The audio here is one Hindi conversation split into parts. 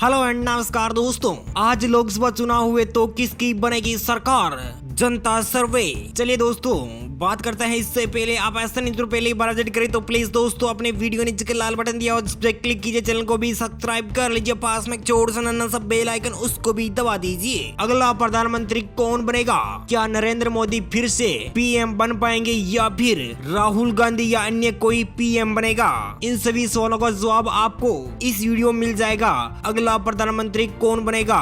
हेलो एंड नमस्कार दोस्तों, आज लोकसभा चुनाव हुए तो किसकी बनेगी सरकार, जनता सर्वे। चलिए दोस्तों बात करते हैं। इससे पहले आप ऐसा नहीं तो पहले बार विजिट करें तो प्लीज दोस्तों अपने वीडियो नीचे के लाल बटन दिया और उस पर क्लिक कीजिए, चैनल को भी सब्सक्राइब कर लीजिए, पास में छोटा सा नन्हा सा बेल आइकन उसको भी दबा दीजिए। अगला प्रधानमंत्री कौन बनेगा? क्या नरेंद्र मोदी फिर से पीएम बन पाएंगे या फिर राहुल गांधी या अन्य कोई पीएम बनेगा? इन सभी सवालों का जवाब आपको इस वीडियो में मिल जाएगा। अगला प्रधानमंत्री कौन बनेगा?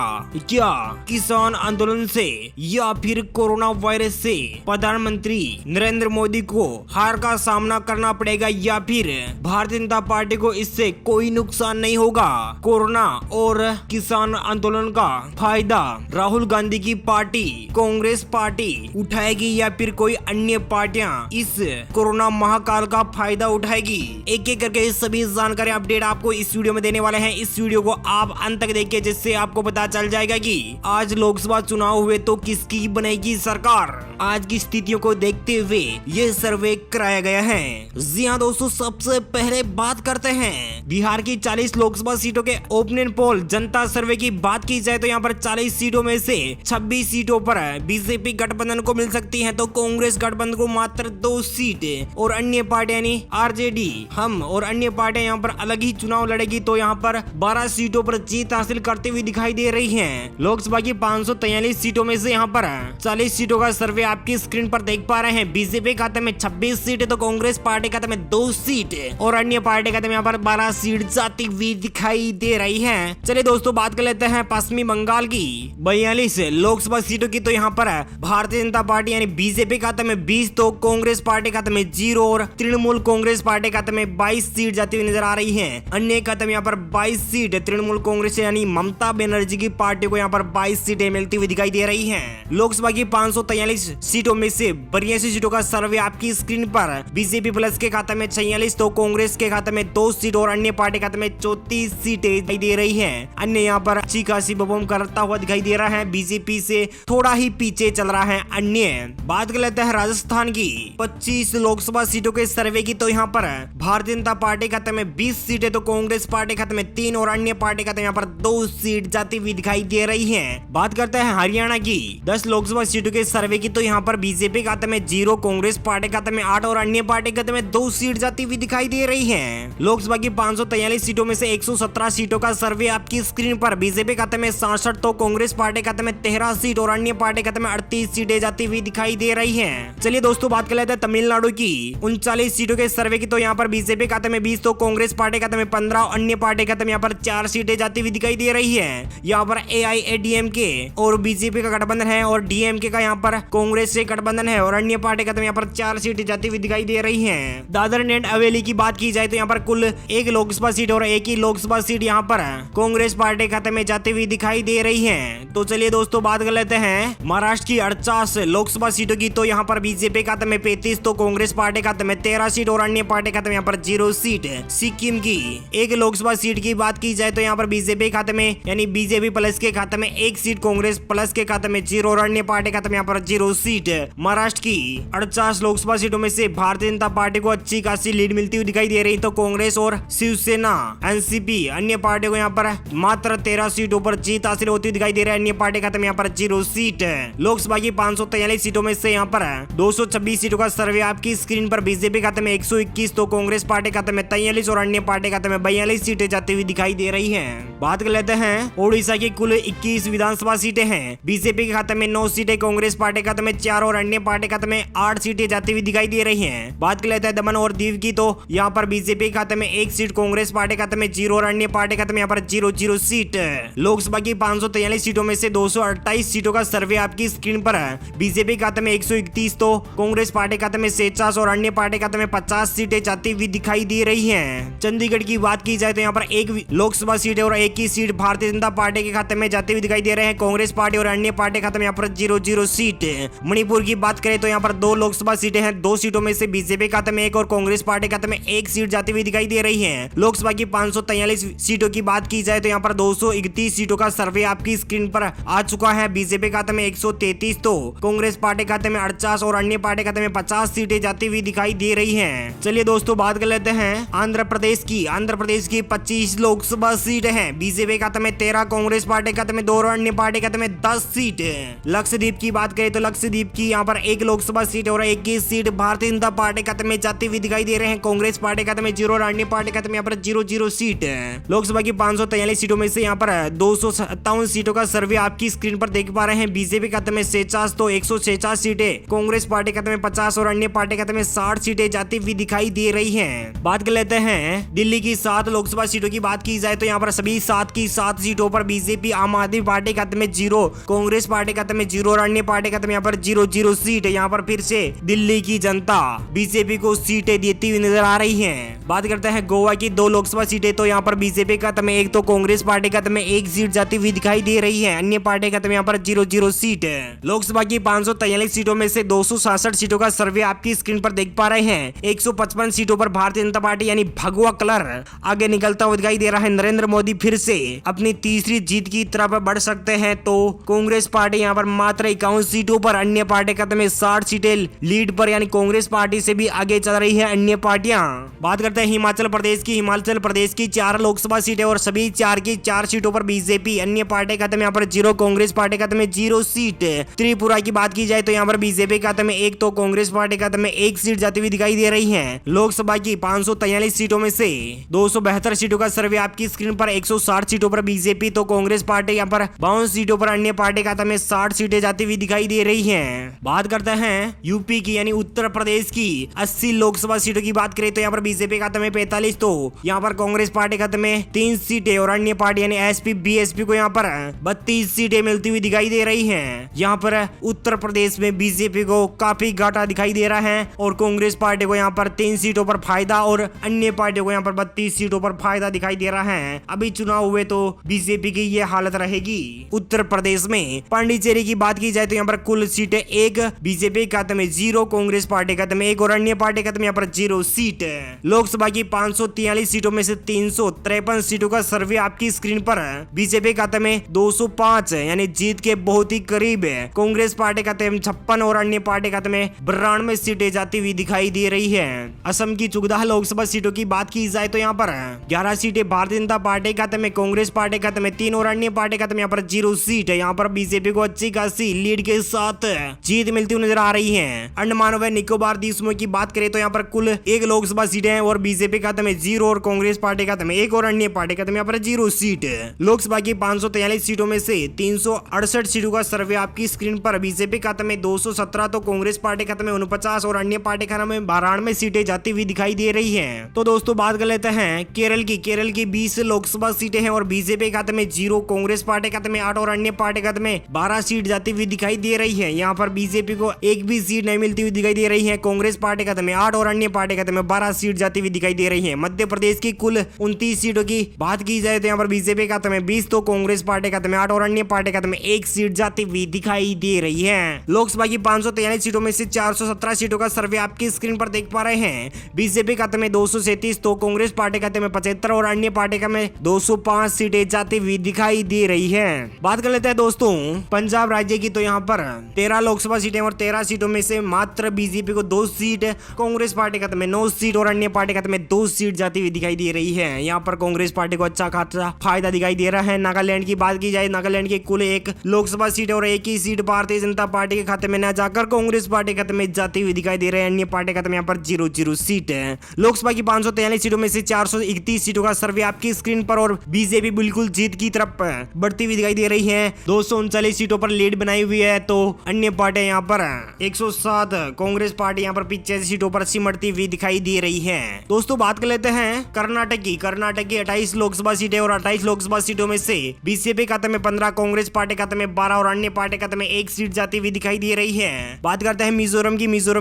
क्या किसान आंदोलन से या फिर कोरोना वायरस से प्रधानमंत्री नरेंद्र मोदी को हार का सामना करना पड़ेगा या फिर भारतीय जनता पार्टी को इससे कोई नुकसान नहीं होगा? कोरोना और किसान आंदोलन का फायदा राहुल गांधी की पार्टी कांग्रेस पार्टी उठाएगी या फिर कोई अन्य पार्टियां इस कोरोना महाकाल का फायदा उठाएगी? एक एक करके इस सभी जानकारी अपडेट आपको इस वीडियो में देने वाले हैं। इस वीडियो को आप अंत तक देखिए, जिससे आपको पता चल जाएगा कि आज लोकसभा चुनाव हुए तो किसकी बनेगी सरकार। आज की स्थितियों को देखते हुए ये सर्वे कराया गया है। जी हाँ दोस्तों, सबसे पहले बात करते हैं बिहार की 40 लोकसभा सीटों के ओपिनियन पोल जनता सर्वे की बात की जाए तो यहाँ पर 40 सीटों में से 26 सीटों पर बीजेपी गठबंधन को मिल सकती है, तो कांग्रेस गठबंधन को मात्र 2 सीट और अन्य पार्टियां यानी आरजेडी हम और अन्य पार्टियां यहाँ पर अलग ही चुनाव लड़ेगी, तो यहाँ पर 12 सीटों पर जीत हासिल करते हुए दिखाई दे रही है। लोकसभा की 543 सीटों में से यहाँ पर 40 सीटों का सर्वे आपकी स्क्रीन पर देख पा रहे हैं। बीजेपी खाते में 26 सीट, तो कांग्रेस पार्टी खाते में 2 सीट और अन्य पार्टी खाते में यहाँ पर 12 सीट जाती हुई दिखाई दे रही है। चलिए दोस्तों बात कर लेते हैं पश्चिमी बंगाल की 42 लोकसभा सीटों की, तो यहाँ पर भारतीय जनता पार्टी यानी बीजेपी खाते में 20, तो कांग्रेस पार्टी खाते में 0 और तृणमूल कांग्रेस पार्टी खाते में 22 सीट जाती हुई नजर आ रही है। अन्य खाते में यहाँ पर 22 सीट तृणमूल कांग्रेस यानी ममता बनर्जी की पार्टी को यहाँ पर 22 सीटें मिलती हुई दिखाई दे रही है। लोकसभा की 543 सीटों में से 82 सीटों का सर्वे आपकी स्क्रीन पर बीजेपी प्लस के खाते में 46, तो कांग्रेस के खाते में 2 सीट और अन्य पार्टी खाते में 34 सीटें दिखाई दे रही है। अन्य यहाँ पर अच्छी खासी परफॉर्म करता हुआ दिखाई दे रहा है, बीजेपी से थोड़ा ही पीछे चल रहा है। अन्य बात कर लेते हैं राजस्थान की 25 लोकसभा सीटों के सर्वे की, तो यहाँ पर भारतीय जनता पार्टी खाते में 20 सीटें, तो कांग्रेस पार्टी खाते में 3 और अन्य पार्टी खाते में यहाँ पर 2 सीट जाती हुई दिखाई दे रही है। बात करते हैं हरियाणा की 10 लोकसभा सीटों के सर्वे की, तो यहाँ पर बीजेपी खाते में 0, कांग्रेस पार्टी खाते में 8 और अन्य पार्टी खाते में 2 सीट जाती हुई दिखाई दे रही है। लोकसभा की 543 सीटों में से 117 सीटों का सर्वे आपकी स्क्रीन पर बीजेपी खाते में 66, तो कांग्रेस पार्टी खाते में 13 सीट और अन्य पार्टी खाते में 38 सीटें जाती हुई दिखाई दे रही है। चलिए दोस्तों बात कर लेते हैं तमिलनाडु की 39 सीटों के सर्वे की, तो यहाँ पर बीजेपी खाते में 20, तो कांग्रेस पार्टी खाते में 15 और अन्य पार्टी खाते में यहाँ पर 4 सीटें जाती हुई दिखाई दे रही है। यहाँ पर AIADMK और बीजेपी का गठबंधन है और DMK का यहाँ पर कांग्रेस से गठबंधन है और अन्य पार्टी खाते में यहाँ पर 4 सीटें जाती हुई दिखाई दे रही है। दादर एंड हवेली की बात की जाए तो यहाँ पर कुल 1 लोकसभा सीट और 1 ही लोकसभा सीट यहाँ पर कांग्रेस पार्टी खाते में जाती हुई दिखाई दे रही है। तो चलिए दोस्तों बात कर लेते हैं महाराष्ट्र की 48 लोकसभा सीटों की, तो यहाँ पर बीजेपी खाते में 35, तो कांग्रेस पार्टी खाते में 13 सीट और अन्य पार्टी खाते में यहाँ पर 0 सीट। सिक्किम की 1 लोकसभा सीट की बात की जाए तो यहाँ पर बीजेपी खाते में यानी बीजेपी प्लस के खाते में 1 सीट, कांग्रेस प्लस के खाते में 0 और अन्य पार्टी खाते में यहाँ पर 0 सीट। महाराष्ट्र की 48 लोकसभा सीटों में से भारतीय जनता पार्टी को अच्छी खासी लीड मिलती हुई दिखाई दे रही, तो कांग्रेस और शिवसेना NCP अन्य पार्टी को यहाँ पर मात्र 13 सीटों पर जीत हासिल होती हुई दिखाई दे रही है। अन्य पार्टी खाते में यहाँ पर 0 सीट। लोकसभा की 543 सीटों में से यहाँ पर 226 सीटों का सर्वे आपकी स्क्रीन पर बीजेपी खाते में 121, तो कांग्रेस पार्टी खाते में 43 और अन्य पार्टी खाते में 42 सीटें जाती हुई दिखाई दे रही है। बात कर लेते हैं ओडिशा की कुल 21 विधानसभा सीटें हैं। बीजेपी के खाते में 9 सीटें, कांग्रेस पार्टी खाते में 4 और अन्य पार्टी खाते में 8 सीटें जाती हुई दिखाई दे रही हैं। बात कर लेते हैं दमन और दीव की, तो यहाँ पर बीजेपी खाते में 1 सीट, कांग्रेस पार्टी खाते में 0 और अन्य पार्टी खाते में यहाँ पर 0 सीट। लोकसभा की 543 सीटों में से 228 सीटों का सर्वे आपकी स्क्रीन पर है। बीजेपी खाते में 131, तो कांग्रेस पार्टी खाते में 50 और अन्य पार्टी खाते में 50 सीटें जाती हुई दिखाई दे रही हैं। चंडीगढ़ की बात की जाए तो यहाँ पर 1 लोकसभा सीट और 1 ही सीट भारतीय जनता पार्टी के खाते में जाती हुई दिखाई दे रहे हैं। कांग्रेस पार्टी और अन्य पार्टी खाते में यहाँ पर 0 सीट। मणिपुर की बात करें तो यहाँ पर 2 लोकसभा सीटें हैं, 2 सीटों में से बीजेपी खाते में 1 और कांग्रेस पार्टी खाते में 1 सीट जाती हुई दिखाई दे रही है। लोकसभा की 543 सीटों की बात की जाए तो यहाँ पर 231 सीटों का सर्वे आपकी स्क्रीन पर आ चुका है। बीजेपी खाते में 133 तो कांग्रेस पार्टी खाते में 48 और अन्य पार्टी खाते में 50 सीटें जाती हुई दिखाई दे रही हैं। चलिए दोस्तों बात कर लेते हैं आंध्र प्रदेश की। आंध्र प्रदेश की 25 लोकसभा सीट है, बीजेपी खाते में 13, कांग्रेस पार्टी खाते में 2 और अन्य पार्टी खाते में 10 सीट। लक्षद्वीप की बात करें तो लक्षद्वीप की यहाँ पर 1 लोकसभा सीट और 21 सीट भारतीय जनता पार्टी खाते में जाती हुई दिखाई दे रहे हैं। कांग्रेस पार्टी खाते में 0 और अन्य पार्टी खाते में यहाँ पर 0 सीट। लोकसभा की 543 सीटों में से यहाँ पर 257 सीटों का सर्वे आपकी स्क्रीन पर देख पा रहे हैं। बीजेपी खाते में 46 तो 146 सीटें, कांग्रेस पार्टी खाते में 50 और अन्य पार्टी खाते में 60 सीटें जाती हुई दिखाई दे रही हैं। बात कर लेते हैं दिल्ली की 7 लोकसभा सीटों की बात की जाए तो यहाँ पर सभी 7 की 7 सीटों पर बीजेपी आम आदमी पार्टी खाते में 0, कांग्रेस पार्टी खाते में 0 और अन्य पार्टी खाते में यहाँ पर 0 सीट। यहाँ पर फिर से दिल्ली की जनता बीजेपी को सीटें देती हुई नजर आ रही है। बात करते हैं गोवा की 2 लोकसभा सीटें तो यहाँ पर बीजेपी खाते में 1 तो कांग्रेस पार्टी खाते में 1 सीट जाती हुई दिखाई दे रही है, अन्य पार्टी खाते में यहाँ पर 0 सीट। लोकसभा की 543 सीटों में से 266 सीटों का सर्वे आपकी स्क्रीन पर देख पा रहे हैं। 155 सीटों पर भारतीय जनता पार्टी यानी भगवा कलर आगे निकलता हुआ दिखाई दे रहा है। नरेंद्र मोदी फिर से अपनी तीसरी जीत की तरफ बढ़ सकते हैं तो कांग्रेस पार्टी यहाँ पर मात्र 51 सीटों पर, अन्य पार्टी खाते में 60 सीटें लीड पर, यानी कांग्रेस पार्टी से भी आगे चल रही है अन्य पार्टियां। बात करते हैं हिमाचल प्रदेश की। हिमाचल प्रदेश की 4 लोकसभा सीटें और सभी 4 की 4 सीटों पर बीजेपी, अन्य पार्टी खाते में यहाँ पर 0, कांग्रेस पार्टी खाते में 0 सीट। त्रिपुरा की बात की जाए तो यहाँ पर बीजेपी खाते में 1 तो कांग्रेस पार्टी खाते में 1 सीट जाती हुई दिखाई दे रही है। लोकसभा की 543 सीटों में से 272 सीटों का सर्वे आपकी स्क्रीन पर 160 सीटों पर बीजेपी तो कांग्रेस पार्टी यहाँ पर 52 सीटों पर, अन्य पार्टी खाते में 60 सीटें जाती हुई दिखाई दे रही हैं। बात करते हैं यूपी की यानी उत्तर प्रदेश की 80 लोकसभा सीटों की बात करें तो यहाँ पर बीजेपी खाते में 45 तो यहाँ पर कांग्रेस पार्टी खाते में 3 सीटें और अन्य पार्टी यानी एसपी बीएसपी को यहाँ पर 32 सीटें मिलती हुई दिखाई दे रही हैं। यहाँ पर उत्तर प्रदेश में बीजेपी को काफी घाटा दिखाई दे रहा है और कांग्रेस पार्टी को यहाँ पर 3 सीटों पर फायदा और अन्य पार्टियों को यहाँ पर 32 सीटों पर फायदा दिखाई दे रहा है। अभी चुनाव हुए तो बीजेपी की ये हालत रहेगी। उत्तर प्रदेश में पांडिचेरी की बात की जाए तो यहाँ पर कुल सीटें 1, बीजेपी खाते में 0, कांग्रेस पार्टी खाते में 1 और अन्य पार्टी खाते में यहाँ पर 0 सीट। लोकसभा की 543 सीटों में से 353 सीटों का सर्वे आपकी स्क्रीन पर बीजेपी खाते में 205 यानी जीत के बहुत ही करीब है। कांग्रेस पार्टी खाते में 56 और अन्य पार्टी खाते में 92 सीटें जाती हुई दिखाई दे रही है। असम की 14 लोकसभा सीटों की बात की जाए तो यहाँ पर 11 सीटें भारतीय जनता पार्टी खाते में, कांग्रेस पार्टी खाते में 3 और अन्य पार्टी खाते में यहाँ पर 0 सीट है। यहाँ पर बीजेपी को अच्छी खासी लीड के साथ जीत मिलती हुई नजर आ रही है। अंडमान व निकोबार द्वीप समूह की बात करें तो यहाँ पर कुल 1 लोकसभा सीटें हैं और बीजेपी खाते में 0 और कांग्रेस पार्टी खाते में 1 और अन्य पार्टी खाते में यहाँ पर 0 सीट। लोकसभा की 543 सीटों में से 368 सीटों का सर्वे आपकी स्क्रीन पर बीजेपी खाते में 217 तो कांग्रेस पार्टी खाते में 49 और अन्य पार्टी खाते में 92 सीटें जाती हुई दिखाई दे रही है। तो दोस्तों बात कर लेते हैं केरल की 20 लोकसभा सीटें हैं और बीजेपी खाते में 0, कांग्रेस पार्टी खाते में 8 और अन्य पार्टी खाते में 12 सीट जाती हुई दिखाई दे रही है। यहाँ पर बीजेपी को एक भी सीट नहीं मिलती हुई दिखाई दे रही है। कांग्रेस पार्टी खाते में 8 और अन्य पार्टी खाते में 12 सीट जाती हुई दिखाई दे रही है। मध्य प्रदेश की कुल 29 सीटों की बात की जाए तो यहाँ पर बीजेपी खाते में 20 तो कांग्रेस पार्टी खाते में 8 और अन्य पार्टी खाते में 1 सीट जाती हुई दिखाई दे रही है। लोकसभा की 543 सीटों में से 417 सीटों का सर्वे आपकी स्क्रीन पर देख पा रहे हैं। बीजेपी खाते में 237 तो कांग्रेस पार्टी खाते में 75 और अन्य पार्टी खाते में 205 सीटें जाती हुई दिखाई दे रही है। बात कर लेते हैं दोस्तों पंजाब राज्य की। तो यहाँ पर 13 लोकसभा सीटें और 13 सीटों में से मात्र बीजेपी को 2 सीट, कांग्रेस पार्टी खाते में 9 सीट और अन्य पार्टी खाते में 2 सीट जाती हुई दिखाई दे रही है। यहाँ पर कांग्रेस पार्टी को अच्छा खासा फायदा दिखाई दे रहा है। नागालैंड की बात की जाए, नागालैंड की कुल 1 लोकसभा सीट और 1 ही सीट भारतीय जनता पार्टी के खाते में न जाकर कांग्रेस पार्टी खाते में जाती हुई दिखाई दे रहे हैं। अन्य पार्टी खाते में यहाँ पर 0 सीट है। लोकसभा की 543 सीटों में से 431 सीटों का सर्वे आपकी स्क्रीन पर और बीजेपी बिल्कुल जीत की तरफ बढ़ती हुई दिखाई दे रही है। 239 सीटों पर लीड बनाई हुई है तो अन्य पार्टी यहाँ पर 107, कांग्रेस पार्टी यहाँ पर पीछे सीटों पर सिमटती हुई दिखाई दे रही है। दोस्तों बात कर लेते हैं कर्नाटक की 28 लोकसभा सीटें और 28 लोकसभा सीटों में से बीजेपी खाते में 15, कांग्रेस पार्टी खाते में 12 और अन्य पार्टी खाते में 1 सीट जाती हुई दिखाई दे रही है। बात करते हैं मिजोरम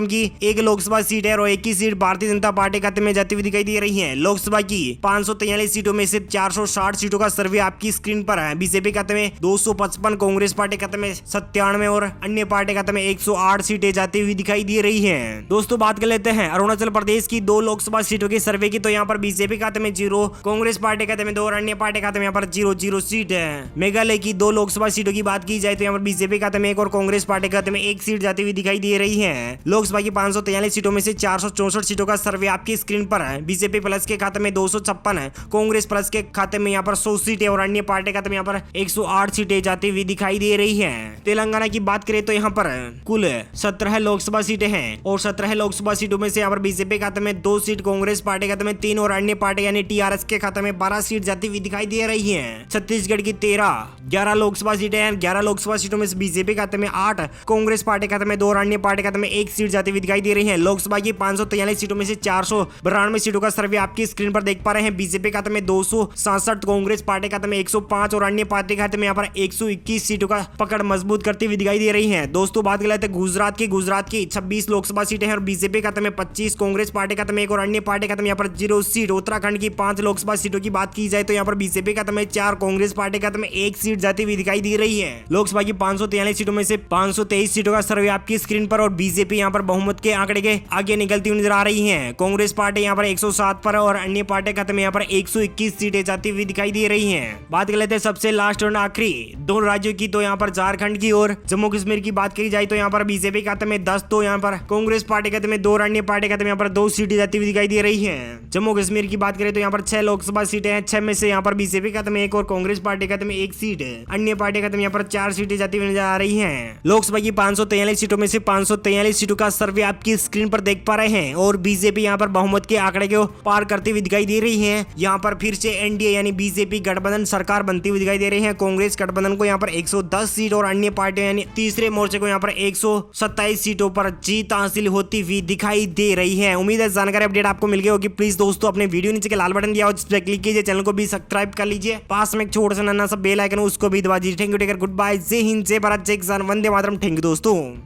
की 1 लोकसभा सीट है और 1 ही सीट भारतीय जनता पार्टी खाते में जाती हुई दिखाई दे रही है। लोकसभा की 543 सीटों में से 460 सीटों का सर्वे आपकी स्क्रीन पर है। बीजेपी खाते में 255, कांग्रेस पार्टी खाते में 97 और अन्य पार्टी खाते में 108 सीटें जाती हुई दिखाई दे रही है। दोस्तों बात कर लेते हैं अरुणाचल प्रदेश की 2 लोकसभा सीटों की सर्वे की। तो यहाँ पर बीजेपी खाते में 0, कांग्रेस पार्टी खाते में 2 और अन्य पार्टी खाते में यहाँ पर 0 सीट है। मेघालय की 2 लोकसभा सीटों की बात की जाए तो यहाँ पर बीजेपी खाते में 1 और कांग्रेस पार्टी खाते में 1 सीट जाती हुई दिखाई दे रही है। लोकसभा की 543 सीटों में से 464 सीटों का सर्वे आपकी स्क्रीन पर है। बीजेपी प्लस के खाते में 256 है, कांग्रेस प्लस के खाते में यहाँ पर 100 सीटें और अन्य पार्टी खाते में यहाँ पर 108 सीटें जाती हुई दिखाई दे रही है। तेलंगाना की बात करें तो यहाँ पर कुल 17 लोकसभा सीटें हैं और 17 लोकसभा सीटों में से यहाँ पर बीजेपी खाते में 2 सीट, कांग्रेस पार्टी खाते में 3 और अन्य पार्टी यानी टीआरएस के खाते में 12 सीट जाती हुई दिखाई दे रही है। छत्तीसगढ़ की 11 लोकसभा सीटें हैं। 11 लोकसभा सीटों में से बीजेपी खाते में 8, कांग्रेस पार्टी खाते में 2 और अन्य पार्टी खाते में 1 सीट जाती हुई दिखाई दे रही है। लोकसभा की 543 सीटों में से 492 सीटों का सर्वे आपकी स्क्रीन पर देख पा रहे हैं। बीजेपी खाते में 267, कांग्रेस पार्टी खाते में 105 और अन्य पार्टी खाते में यहाँ पर 121 सीटों का पकड़ मजबूत करती हुई दिखाई दे रही है। दोस्तों बात कर लेते हैं गुजरात की 26 लोकसभा सीटें हैं और बीजेपी खाते में 25, कांग्रेस पार्टी खाते में 1 और अन्य पार्टी खाते में यहाँ पर 0 सीट। उत्तराखंड की 5 लोकसभा सीटों की बात की जाए तो यहाँ पर बीजेपी खाते में 4, कांग्रेस पार्टी खाते में 1 सीट जाती हुई दिखाई दे रही है। लोकसभा की 543 सीटों में से 523 सीटों का सर्वे आपकी स्क्रीन पर और बीजेपी यहाँ पर बहुमत के आंकड़े के आगे निकलती हुई नजर आ रही है। कांग्रेस पार्टी यहाँ पर 107 पर और अन्य पार्टी खाते में यहाँ पर 121 सीटें जाती हुई दिखाई दे रही है। बात कर लेते हैं सबसे लास्ट और आखिरी 2 राज्यों की। तो यहाँ पर झारखंड की और जम्मू कश्मीर की बात की जाए तो यहाँ पर बीजेपी खाते में 10, तो यहाँ पर कांग्रेस पार्टी खाते में 2 और अन्य पार्टी खाते में यहाँ पर 2 सीटें जाती हुई दिखाई दे रही है। जम्मू कश्मीर की बात करें तो यहाँ पर 6 लोकसभा सीटें हैं। 6 में से यहाँ पर बीजेपी खाते में 1 और कांग्रेस पार्टी खाते में 1 सीट है। अन्य पार्टी खाते में यहाँ पर 4 सीटें जाती हुई नजर आ रही है। लोकसभा की 543 सीटों में से 543 सीटों का सर्वे आपकी स्क्रीन पर देख पा रहे हैं और बीजेपी यहाँ पर बहुमत के आंकड़े को पार करती हुई दिखाई दे रही है। यहाँ पर फिर से एनडीए यानी बीजेपी गठबंधन सरकार बनती हुई दिखाई दे रही है। कांग्रेस गठबंधन को यहाँ पर 110 सीट और अन्य पार्टियां यानी तीसरे मोर्चे को यहाँ पर 127 सीटों पर जीत हासिल होती हुई दिखाई दे रही है। उम्मीद है जानकारी अपडेट आपको मिल गई होगी। प्लीज दोस्तों अपने वीडियो नीचे के लाल बटन दिया और जिस पर क्लिक कीजिए, चैनल को भी सब्सक्राइब कर लीजिए, पास में एक छोटा सा नन्ना सा बेल आइकन उसको भी दबा दीजिए। Thank you, take care, good bye, जय हिंद, जय भारत, जय किसान, वंदे मातरम। थैंक यू दोस्तों।